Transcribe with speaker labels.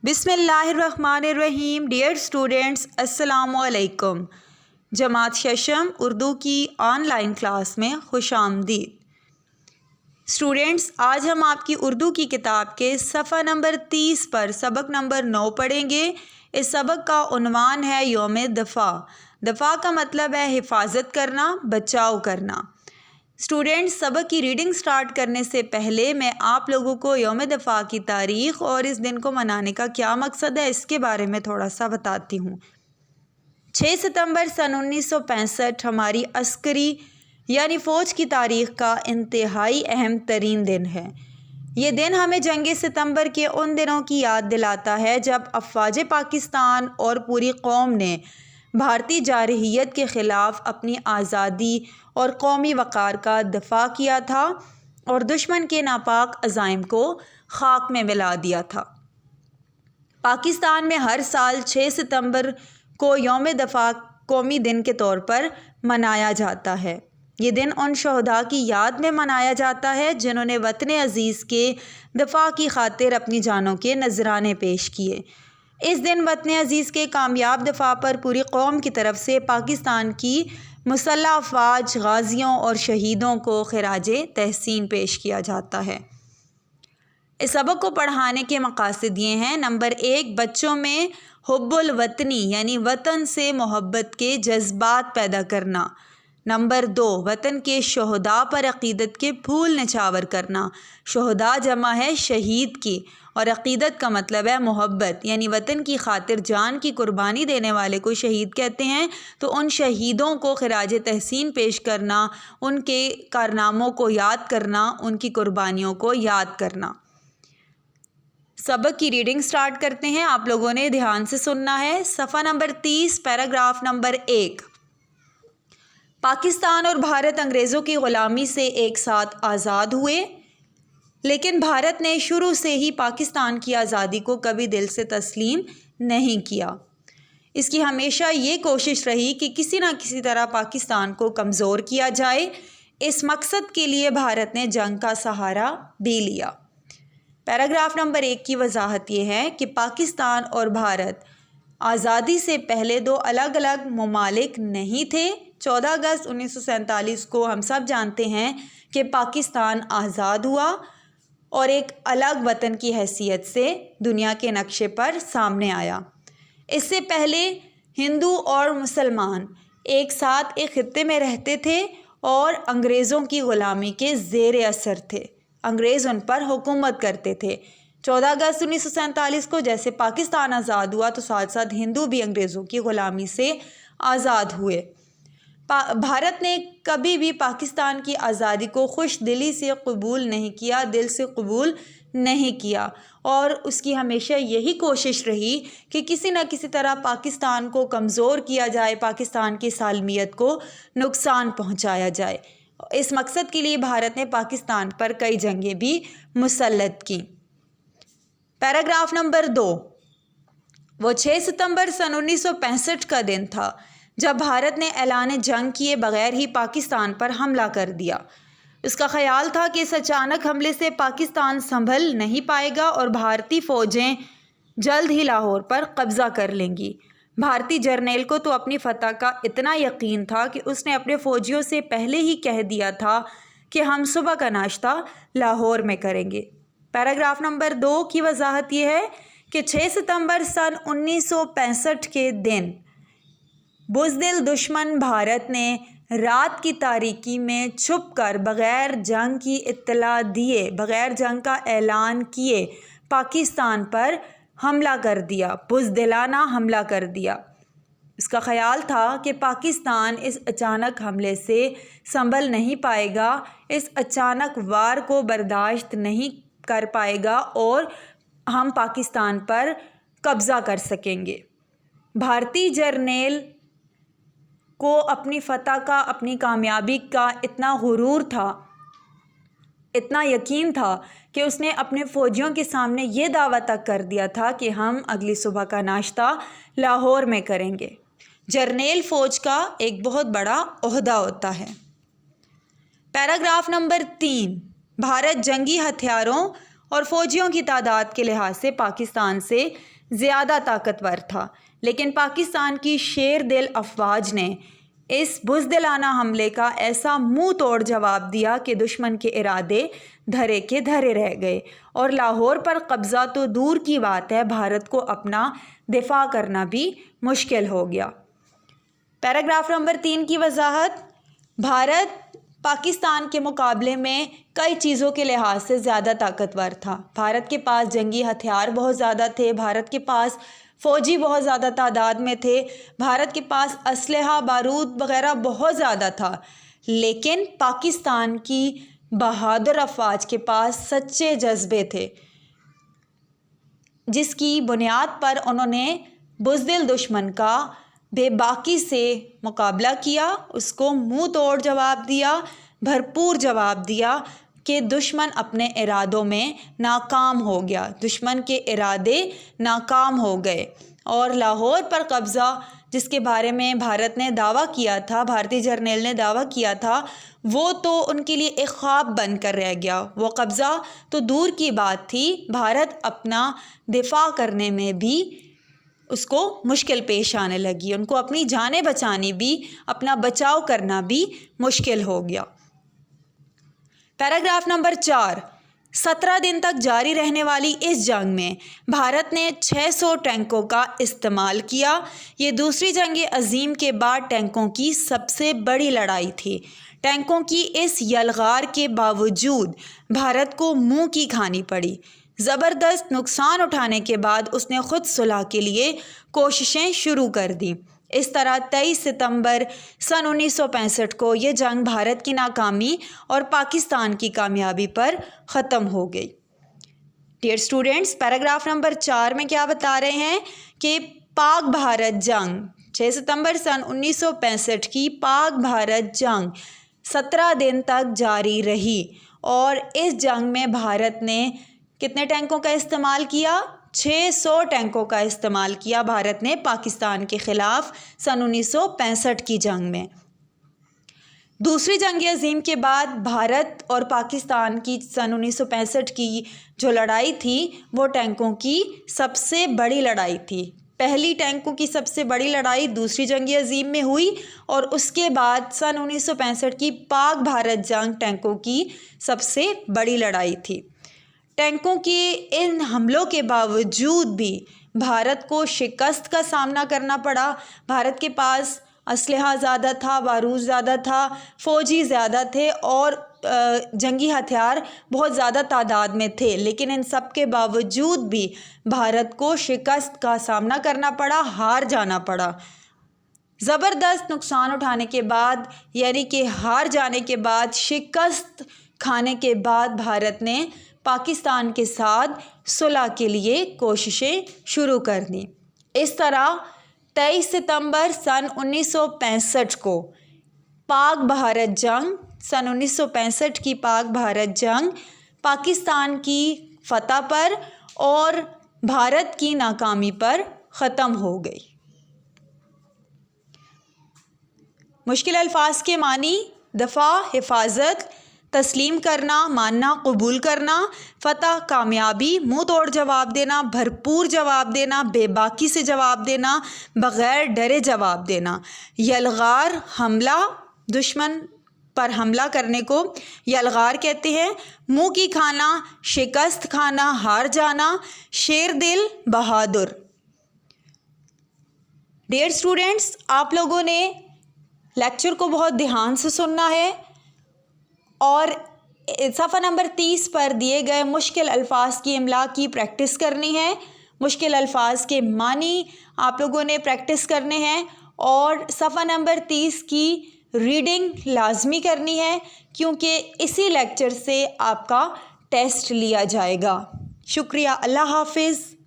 Speaker 1: بسم اللہ الرحمن الرحیم۔ ڈیئر اسٹوڈنٹس، السلام علیکم۔ جماعت ششم اردو کی آن لائن کلاس میں خوش آمدید۔ اسٹوڈنٹس، آج ہم آپ کی اردو کی کتاب کے صفحہ نمبر 30 پر سبق نمبر 9 پڑھیں گے۔ اس سبق کا عنوان ہے یوم دفاع۔ دفاع کا مطلب ہے حفاظت کرنا، بچاؤ کرنا۔ اسٹوڈنٹس، سبق کی ریڈنگ سٹارٹ کرنے سے پہلے میں آپ لوگوں کو یوم دفاع کی تاریخ اور اس دن کو منانے کا کیا مقصد ہے اس کے بارے میں تھوڑا سا بتاتی ہوں۔ 6 ستمبر سن 1965 ہماری عسکری یعنی فوج کی تاریخ کا انتہائی اہم ترین دن ہے۔ یہ دن ہمیں جنگ ستمبر کے ان دنوں کی یاد دلاتا ہے جب افواج پاکستان اور پوری قوم نے بھارتی جارحیت کے خلاف اپنی آزادی اور قومی وقار کا دفاع کیا تھا اور دشمن کے ناپاک عزائم کو خاک میں ملا دیا تھا۔ پاکستان میں ہر سال 6 ستمبر کو یوم دفاع قومی دن کے طور پر منایا جاتا ہے۔ یہ دن ان شہداء کی یاد میں منایا جاتا ہے جنہوں نے وطن عزیز کے دفاع کی خاطر اپنی جانوں کے نذرانے پیش کیے۔ اس دن وطن عزیز کے کامیاب دفاع پر پوری قوم کی طرف سے پاکستان کی مسلح افواج، غازیوں اور شہیدوں کو خراج تحسین پیش کیا جاتا ہے۔ اس سبق کو پڑھانے کے مقاصد یہ ہیں: نمبر 1، بچوں میں حب الوطنی یعنی وطن سے محبت کے جذبات پیدا کرنا۔ نمبر 2، وطن کے شہداء پر عقیدت کے پھول نچھاور کرنا۔ شہداء جمع ہے شہید کی اور عقیدت کا مطلب ہے محبت، یعنی وطن کی خاطر جان کی قربانی دینے والے کو شہید کہتے ہیں۔ تو ان شہیدوں کو خراج تحسین پیش کرنا، ان کے کارناموں کو یاد کرنا، ان کی قربانیوں کو یاد کرنا۔ سبق کی ریڈنگ سٹارٹ کرتے ہیں، آپ لوگوں نے دھیان سے سننا ہے۔ صفحہ نمبر 30، پیراگراف نمبر 1۔ پاکستان اور بھارت انگریزوں کی غلامی سے ایک ساتھ آزاد ہوئے، لیکن بھارت نے شروع سے ہی پاکستان کی آزادی کو کبھی دل سے تسلیم نہیں کیا۔ اس کی ہمیشہ یہ کوشش رہی کہ کسی نہ کسی طرح پاکستان کو کمزور کیا جائے۔ اس مقصد کے لیے بھارت نے جنگ کا سہارا بھی لیا۔ پیراگراف نمبر 1 کی وضاحت یہ ہے کہ پاکستان اور بھارت آزادی سے پہلے دو الگ الگ ممالک نہیں تھے۔ 14 اگست 1947 کو ہم سب جانتے ہیں کہ پاکستان آزاد ہوا اور ایک الگ وطن کی حیثیت سے دنیا کے نقشے پر سامنے آیا۔ اس سے پہلے ہندو اور مسلمان ایک ساتھ ایک خطے میں رہتے تھے اور انگریزوں کی غلامی کے زیر اثر تھے۔ انگریز ان پر حکومت کرتے تھے۔ 14 اگست 1947 کو جیسے پاکستان آزاد ہوا تو ساتھ ساتھ ہندو بھی انگریزوں کی غلامی سے آزاد ہوئے۔ بھارت نے کبھی بھی پاکستان کی آزادی کو خوش دلی سے قبول نہیں کیا، دل سے قبول نہیں کیا، اور اس کی ہمیشہ یہی کوشش رہی کہ کسی نہ کسی طرح پاکستان کو کمزور کیا جائے، پاکستان کی سالمیت کو نقصان پہنچایا جائے۔ اس مقصد کے لیے بھارت نے پاکستان پر کئی جنگیں بھی مسلط کیں۔ پیراگراف نمبر 2، وہ 6 ستمبر سن 1965 کا دن تھا جب بھارت نے اعلان جنگ کیے بغیر ہی پاکستان پر حملہ کر دیا۔ اس کا خیال تھا کہ اس اچانک حملے سے پاکستان سنبھل نہیں پائے گا اور بھارتی فوجیں جلد ہی لاہور پر قبضہ کر لیں گی۔ بھارتی جرنیل کو تو اپنی فتح کا اتنا یقین تھا کہ اس نے اپنے فوجیوں سے پہلے ہی کہہ دیا تھا کہ ہم صبح کا ناشتہ لاہور میں کریں گے۔ پیراگراف نمبر 2 کی وضاحت یہ ہے کہ 6 ستمبر سن 1965 کے دن بزدل دشمن بھارت نے رات کی تاریکی میں چھپ کر بغیر جنگ کی اطلاع دیے، بغیر جنگ کا اعلان کیے پاکستان پر حملہ کر دیا، بزدلانہ حملہ کر دیا۔ اس کا خیال تھا کہ پاکستان اس اچانک حملے سے سنبھل نہیں پائے گا، اس اچانک وار کو برداشت نہیں کر پائے گا اور ہم پاکستان پر قبضہ کر سکیں گے۔ بھارتی جرنیل کو اپنی فتح کا، اپنی کامیابی کا اتنا غرور تھا، اتنا یقین تھا کہ اس نے اپنے فوجیوں کے سامنے یہ دعویٰ تک کر دیا تھا کہ ہم اگلی صبح کا ناشتہ لاہور میں کریں گے۔ جرنیل فوج کا ایک بہت بڑا عہدہ ہوتا ہے۔ پیراگراف نمبر 3، بھارت جنگی ہتھیاروں اور فوجیوں کی تعداد کے لحاظ سے پاکستان سے زیادہ طاقتور تھا، لیکن پاکستان کی شیر دل افواج نے اس بزدلانہ حملے کا ایسا منہ توڑ جواب دیا کہ دشمن کے ارادے دھرے کے دھرے رہ گئے اور لاہور پر قبضہ تو دور کی بات ہے، بھارت کو اپنا دفاع کرنا بھی مشکل ہو گیا۔ پیراگراف نمبر 3 کی وضاحت۔ بھارت پاکستان کے مقابلے میں کئی چیزوں کے لحاظ سے زیادہ طاقتور تھا۔ بھارت کے پاس جنگی ہتھیار بہت زیادہ تھے، بھارت کے پاس فوجی بہت زیادہ تعداد میں تھے، بھارت کے پاس اسلحہ بارود وغیرہ بہت زیادہ تھا، لیکن پاکستان کی بہادر افواج کے پاس سچے جذبے تھے، جس کی بنیاد پر انہوں نے بزدل دشمن کا بے باکی سے مقابلہ کیا، اس کو منہ توڑ جواب دیا، بھرپور جواب دیا کہ دشمن اپنے ارادوں میں ناکام ہو گیا، دشمن کے ارادے ناکام ہو گئے، اور لاہور پر قبضہ جس کے بارے میں بھارت نے دعویٰ کیا تھا، بھارتی جرنیل نے دعویٰ کیا تھا، وہ تو ان کے لیے ایک خواب بن کر رہ گیا، وہ قبضہ تو دور کی بات تھی، بھارت اپنا دفاع کرنے میں بھی اس کو مشکل پیش آنے لگی، ان کو اپنی جانیں بچانی بھی، اپنا بچاؤ کرنا بھی مشکل ہو گیا۔ Paragraph number 4۔ 17 دن تک جاری رہنے والی اس جنگ میں بھارت نے 600 ٹینکوں کا استعمال کیا۔ یہ دوسری جنگ عظیم کے بعد ٹینکوں کی سب سے بڑی لڑائی تھی۔ ٹینکوں کی اس یلغار کے باوجود بھارت کو منہ کی کھانی پڑی۔ زبردست نقصان اٹھانے کے بعد اس نے خود صلح کے لیے کوششیں شروع کر دیں۔ اس طرح 23 ستمبر سن 1965 کو یہ جنگ بھارت کی ناکامی اور پاکستان کی کامیابی پر ختم ہو گئی۔ ڈیئر اسٹوڈنٹس، پیراگراف نمبر 4 میں کیا بتا رہے ہیں کہ پاک بھارت جنگ 6 ستمبر سن 1965 کی پاک بھارت جنگ 17 دن تک جاری رہی، اور اس جنگ میں بھارت نے کتنے ٹینکوں کا استعمال کیا؟ 600 ٹینکوں کا استعمال کیا بھارت نے پاکستان کے خلاف سن 1965 کی جنگ میں۔ دوسری جنگ عظیم کے بعد بھارت اور پاکستان کی سن 1965 کی جو لڑائی تھی وہ ٹینکوں کی سب سے بڑی لڑائی تھی۔ پہلی ٹینکوں کی سب سے بڑی لڑائی دوسری جنگ عظیم میں ہوئی، اور اس کے بعد سن 1965 کی پاک بھارت جنگ ٹینکوں کی سب سے بڑی لڑائی تھی۔ ٹینکوں کے ان حملوں کے باوجود بھی بھارت کو شکست کا سامنا کرنا پڑا۔ بھارت کے پاس اسلحہ زیادہ تھا، بارود زیادہ تھا، فوجی زیادہ تھے، اور جنگی ہتھیار بہت زیادہ تعداد میں تھے، لیکن ان سب کے باوجود بھی بھارت کو شکست کا سامنا کرنا پڑا، ہار جانا پڑا۔ زبردست نقصان اٹھانے کے بعد، یعنی کہ ہار جانے کے بعد، شکست کھانے کے بعد بھارت نے پاکستان کے ساتھ صلح کے لیے کوششیں شروع کر دیں۔ اس طرح 23 ستمبر سن 1965 کو پاک بھارت جنگ، سن 1965 کی پاک بھارت جنگ پاکستان کی فتح پر اور بھارت کی ناکامی پر ختم ہو گئی۔ مشکل الفاظ کے معنی: دفاع، حفاظت، تسلیم کرنا، ماننا، قبول کرنا، فتح، کامیابی، منہ توڑ جواب دینا، بھرپور جواب دینا، بے باکی سے جواب دینا، بغیر ڈرے جواب دینا۔ یلغار، حملہ، دشمن پر حملہ کرنے کو یلغار کہتے ہیں۔ منہ کی کھانا، شکست کھانا، ہار جانا۔ شیر دل، بہادر۔ ڈیئر اسٹوڈنٹس، آپ لوگوں نے لیکچر کو بہت دھیان سے سننا ہے اور صفحہ نمبر 30 پر دیے گئے مشکل الفاظ کی املا کی پریکٹس کرنی ہے۔ مشکل الفاظ کے معنی آپ لوگوں نے پریکٹس کرنے ہیں، اور صفحہ نمبر 30 کی ریڈنگ لازمی کرنی ہے، کیونکہ اسی لیکچر سے آپ کا ٹیسٹ لیا جائے گا۔ شکریہ، اللہ حافظ۔